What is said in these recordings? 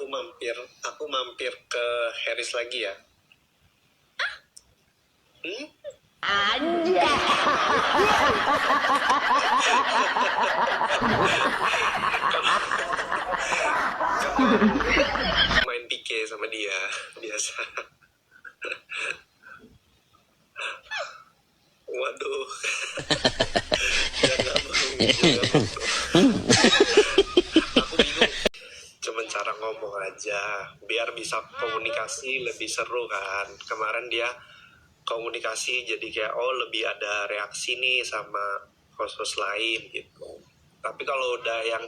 Aku mampir ke Harris lagi ya. Anjay. Main PK sama dia biasa. Waduh. Jangan Aku bingung. Cuman cara ngomong aja biar bisa komunikasi lebih seru kan. Kemarin dia komunikasi jadi kayak lebih ada reaksi nih sama host-host lain gitu. Tapi kalau udah yang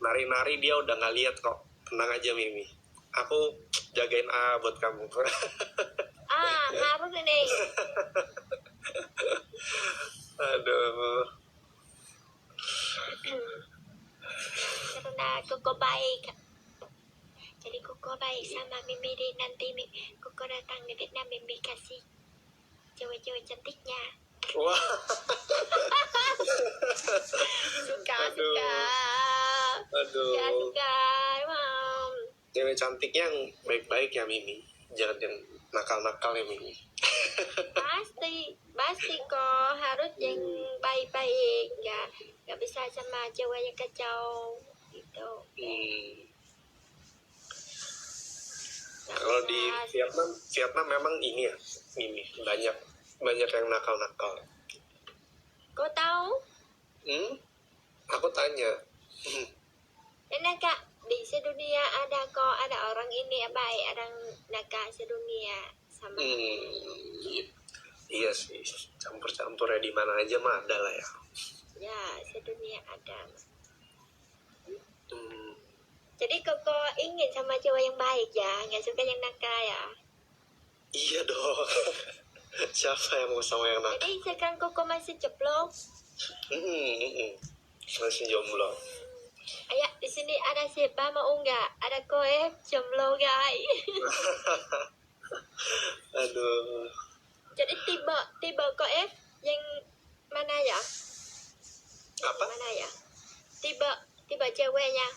nari-nari dia udah nggak lihat kok. Tenang aja Mimi. Aku jagain A buat kamu. Harus ini. Aduh. Karena Koko baik. Jadi Koko baik sama Mimi di nanti Koko datang di Vietnam Mimi kasih cewek-cewek cantiknya. Wah. Suka. Aduh. Suka, Mam. Cewek cantiknya yang baik-baik ya Mimi. Jangan yang nakal-nakal ya Mimi. Pasti kok harus yang baik-baik, nggak bisa sama cewek yang kacau gitu. Kalau di Vietnam memang ini ya Mimi banyak yang nakal-nakal. Kau tahu? Aku tanya. Kak, di sedunia ada orang ini baik, ada nakal sedunia sama. Iya sih, campur-campurnya di mana aja mah ada lah ya. Ya, sedunia ada. Jadi Koko ingin sama cewek yang baik ya, nggak suka yang nakal ya? Iya dong. Siapa yang mau sama yang nakal? Jadi sekarang Koko masih jomblo? Masih jomblo. Ayah, di sini ada siapa mau nggak? Ada koe jomblo guys. Aduh. Jadi tiba koe yang mana ya? Apa? Mana ya? Tiba ceweknya.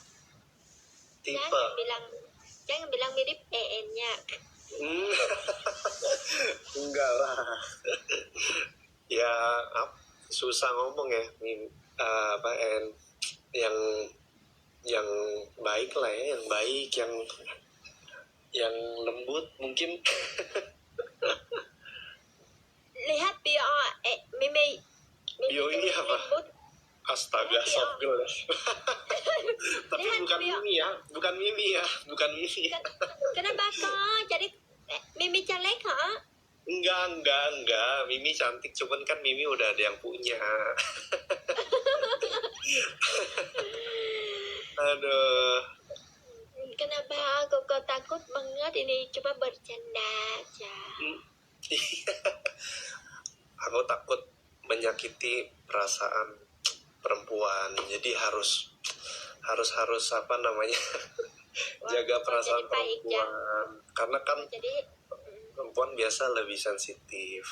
Tipe. Jangan bilang mirip EN-nya. Enggak lah. Ya, susah ngomong ya. Yang baik lah ya, yang baik, yang lembut mungkin. Lihat bio Mimi Bio ini apa? Lembut. Astaga, soft girl. Tapi bukan Mimi ya. Kenapa kok? Jadi Mimi jelek kok? Enggak. Mimi cantik, cuman kan Mimi udah ada yang punya. Aduh. Kenapa Koko takut banget ini? Coba bercanda aja. Aku takut menyakiti perasaan perempuan, jadi harus apa namanya, jaga perasaan perempuan, karena kan perempuan biasa lebih sensitif.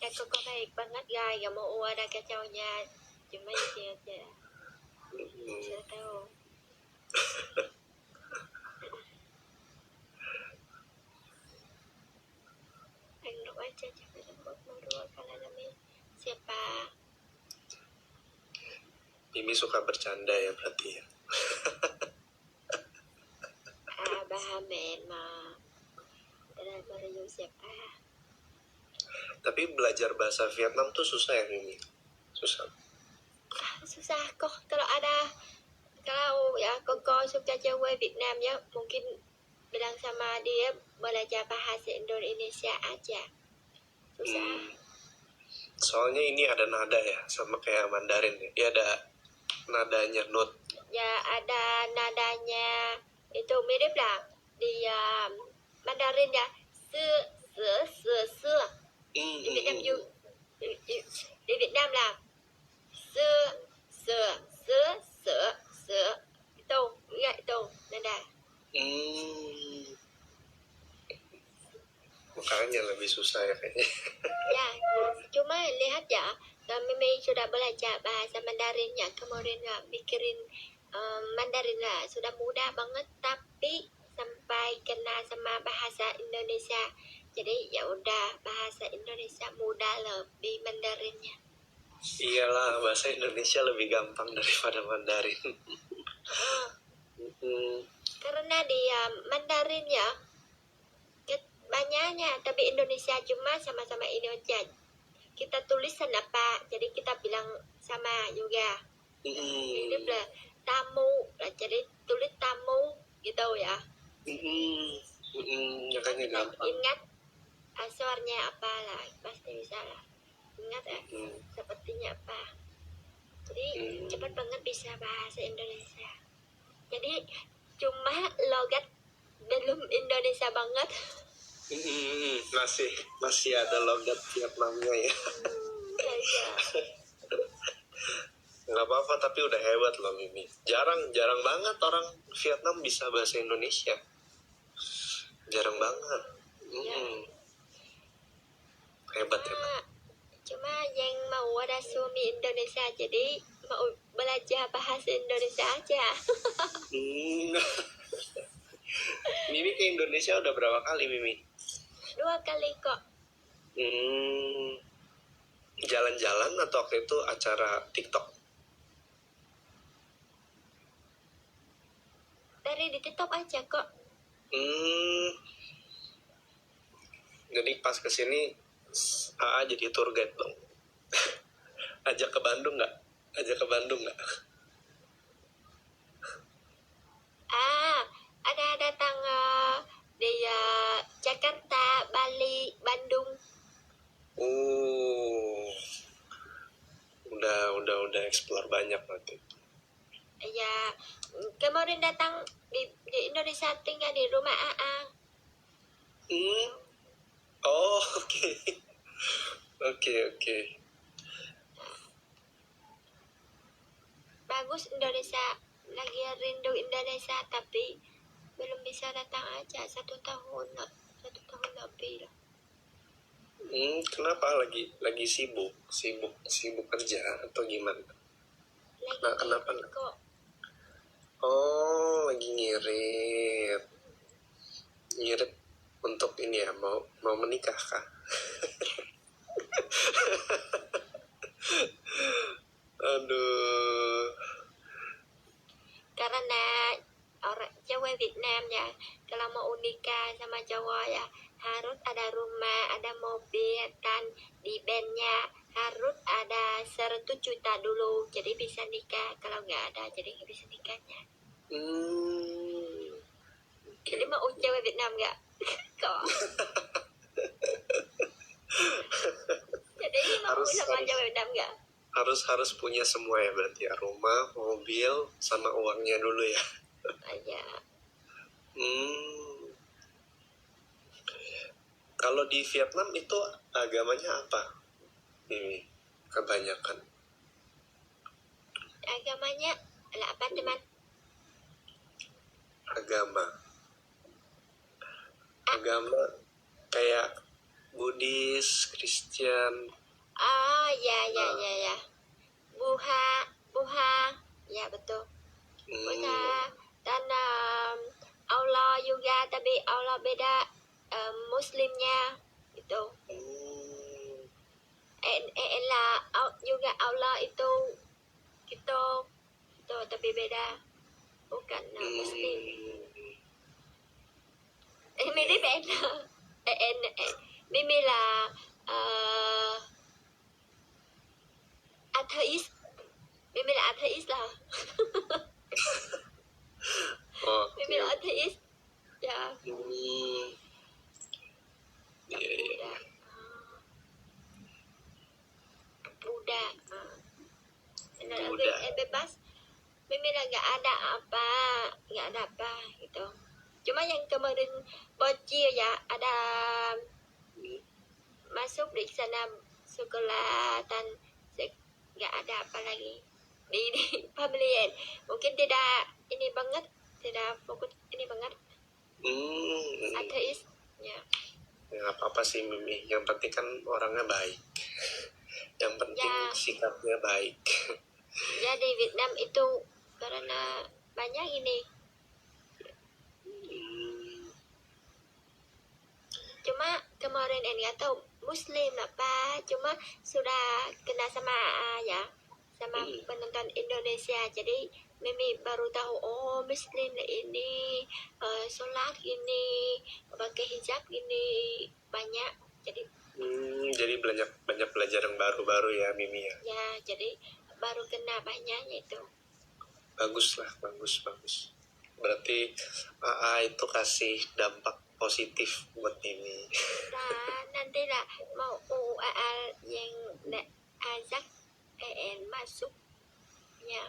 Ya Koko baik banget ya, gak mau ada kacaunya, cuma itu aja. Saya tahu. Anggap aja jangan lembut berdua kalau namanya siapa. Mimi suka bercanda ya berarti ya. Bahamen mah. Dan baru siapa? Tapi belajar bahasa Vietnam tuh susah ya Mimi? Susah kok kalau ya Koko suka cewek Vietnam ya, mungkin bilang sama dia belajar bahasa Indonesia aja. Susah. Soalnya ini ada nada ya, sama kayak Mandarin ya. Dia ada nadanya, note. Ya ada nadanya, itu mirip lah di Mandarin ya. Se. Di Vietnam juga. Di Vietnam lah. Se. Itu, ingat itu nada. Makanya lebih susah ya kayaknya. Ya, cuma lihat ya, Mimi sudah belajar bahasa Mandarin ya, kemudian mikirin Mandarin lah, sudah mudah banget, tapi mulai kena sama bahasa Indonesia. Jadi ya udah bahasa Indonesia mudah lebih Mandarinnya. Iyalah, bahasa Indonesia lebih gampang daripada Mandarin. Karena dia Mandarin ya banyaknya, tapi Indonesia cuma sama-sama Indonesia. Kita tulisan apa, jadi kita bilang sama juga. Ini lah tamu, jadi tulis tamu gitu ya. Makanya gampang. Ingat suaranya apa lah, pasti bisa lah. Ingat ya, sepertinya apa. Jadi cepat banget bisa bahasa Indonesia. Jadi cuma logat belum Indonesia banget. Masih ada logat Vietnamnya ya. Ya. Nggak apa-apa, tapi udah hebat loh Mimi. Jarang banget orang Vietnam bisa bahasa Indonesia. Jarang banget. Hebat. Cuma yang mau ada suami Indonesia, jadi mau belajar bahasa Indonesia aja. Mimi ke Indonesia udah berapa kali Mimi? 2 kali kok. Jalan-jalan atau waktu itu acara TikTok? Dari di TikTok aja kok. Jadi pas kesini AA jadi tour guide dong. Ajak ke Bandung nggak? Ada datang di Jakarta, Bali, Bandung. Udah explore banyak berarti. Ya, kemarin datang di Indonesia, tinggal di rumah AA. Oh, oke. Bagus Indonesia, lagi rindu Indonesia, tapi belum bisa datang aja 1 tahun lebih lah. Kenapa lagi sibuk kerja atau gimana? Lagi kenapa? kok. Oh, lagi ngirit untuk ini ya, mau menikah kah? Aduh. Karena orang cewek Vietnam ya, kalau mau nikah sama cowok ya harus ada rumah, ada mobil, kan di bandnya harus ada 100 juta dulu, jadi bisa nikah. Kalau nggak ada, jadi nggak bisa nikahnya. Jadi mau cewek Vietnam nggak? Kok? Jadi mau sama cewek Vietnam nggak? Harus punya semua ya berarti ya, rumah, mobil, sama uangnya dulu ya. Aja. Kalau di Vietnam itu agamanya apa? Ini kebanyakan. Agamanya lah apa teman? Agama kayak Buddhis, Kristen. Ya. Buha. Ya betul. Buddha dan Allah juga, tapi Allah beda Muslimnya itu. Lah juga Allah itu gitu, tapi beda, bukan Muslim. Mirip Mimi là atheist. Mimi là atheist là Mimi là atheist. Ya. Buddha. Bebas. Mimi là nggak ada apa gitu. Cuma yang kemarin bocil ya, ada masuk di sana sekolah dan nggak ada apa lagi di family. Mungkin tidak ini banget, tidak fokus ini banget. Ateis ya. Nggak apa-apa sih Mimi, yang penting kan orangnya baik. Yang penting sikapnya baik. Ya di Vietnam itu karena banyak ini kemarin ini atau Muslim lah Pak, cuma sudah kena sama ya sama penonton Indonesia, jadi Mimi baru tahu oh Muslim ini sholat ini pakai hijab ini banyak, jadi banyak belajar yang baru-baru ya Mimi ya. ya jadi baru kena banyaknya itu. Bagus lah, bagus. Berarti AA itu kasih dampak positif buat Mimi. Nah, nanti lah mau UAL yang ajak PN masuknya.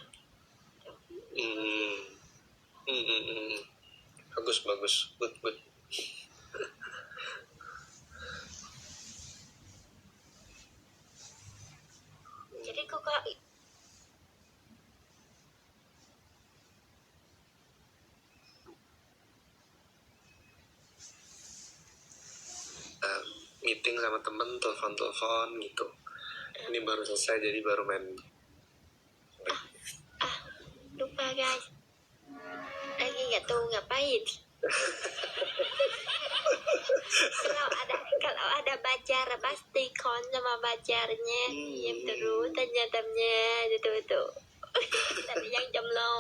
Bagus, good. Jadi kok meeting sama temen, telepon gitu. Ini baru selesai jadi baru main. lupa guys, lagi nggak tahu ngapain. kalau ada bajar pasti kon sama bajarnya diam terus tanya itu tapi yang jomblo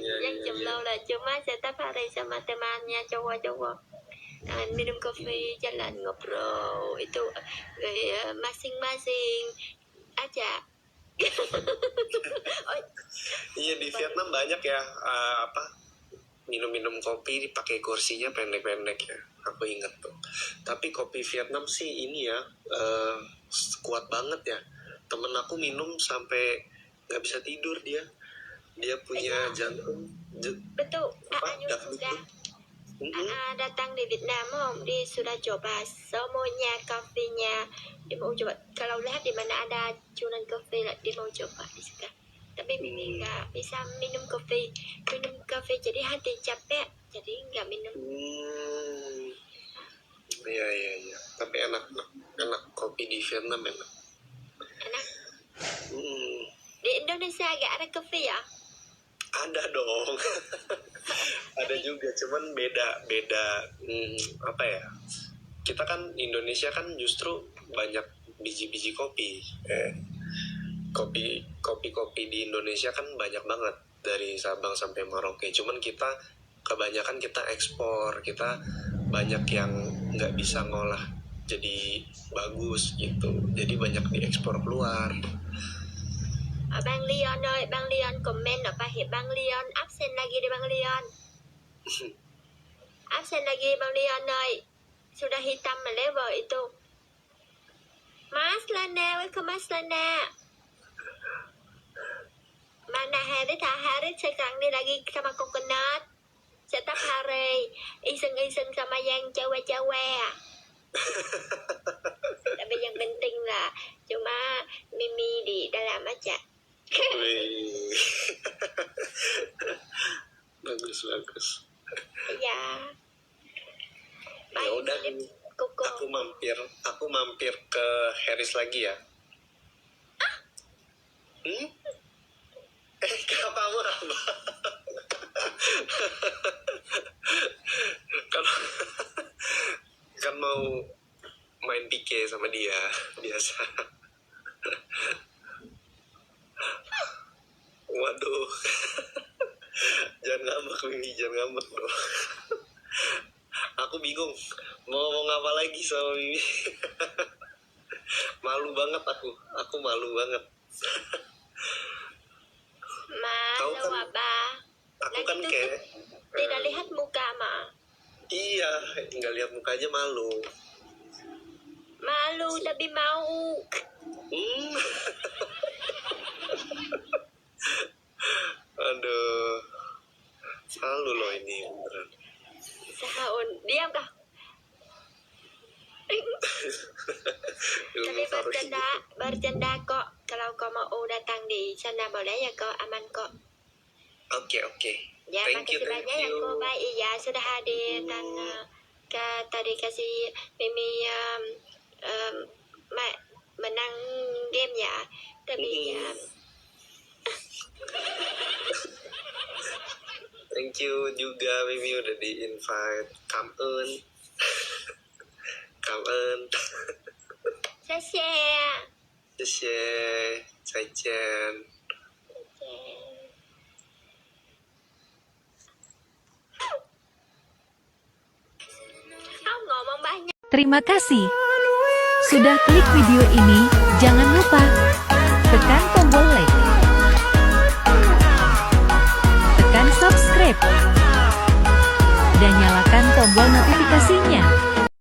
yang jomblo là cuma setiap hari sama temannya cowok minum kopi jalan ngobrol itu masing-masing aja. Iya di Vietnam banyak ya minum kopi pakai kursinya pendek-pendek ya, aku inget tuh. Tapi kopi Vietnam sih ini ya kuat banget ya. Temen aku minum sampai nggak bisa tidur dia punya jantung betul. Juga datang di Vietnam dia sudah coba semuanya kopinya, dia mau coba. Kalau lihat di mana ada jualan kopi dia mau coba juga. Tapi Mimi nggak bisa minum kopi jadi hati capek jadi nggak minum. Iya tapi enak kopi di Vietnam enak. Di Indonesia agak ada kopi ya? Ada dong. Ada juga cuman beda apa ya, kita kan Indonesia kan justru banyak biji-biji kopi. Kopi di Indonesia kan banyak banget dari Sabang sampai Merauke. Cuman kebanyakan kita ekspor, kita banyak yang nggak bisa ngolah jadi bagus gitu. Jadi banyak diekspor keluar. Bang Leon ơi, Bang Leon comment apa ya? Bang Leon absen lagi deh Bang Leon. Absen lagi Bang Leon ơi. Sudah hitam level itu. Mas Lana, welcome Mas Lana. Mana Harith sekarang ni lagi sama coconut. Setiap hari iseng sama yang cewek-cewek. Tapi yang penting lah cuma Mimi di dalam aja. Bagus. Iya. Ya udah, aku mampir ke Harris lagi ya. Kenapa murah? kan mau main PK sama dia biasa. Waduh. Jangan ngambek Mimi, jangan ngambek dong. Aku bingung mau ngomong apa lagi sama Mimi. Malu banget aku malu banget. Malu kan, apa? Aku kan kayak tidak lihat muka mah. Iya, nggak lihat muka aja malu. Malu tapi mau. Aduh, malu loh ini beneran. Sahun, diam kah? Tapi bercanda kok. Kalau kau mau datang di sana boleh ya kok, aman kok. Oke. Ya, makasih banyak ya kok. Baik ya sudah hadir dan tadi kasih Mimi menang game ya. Tapi ya. Thank Thank you juga Mimi udah di invite. Cảm ơn. Cảm ơn. 谢谢。谢谢，再见。Không ngomong banyak. Terima kasih sudah klik video ini. Jangan lupa tekan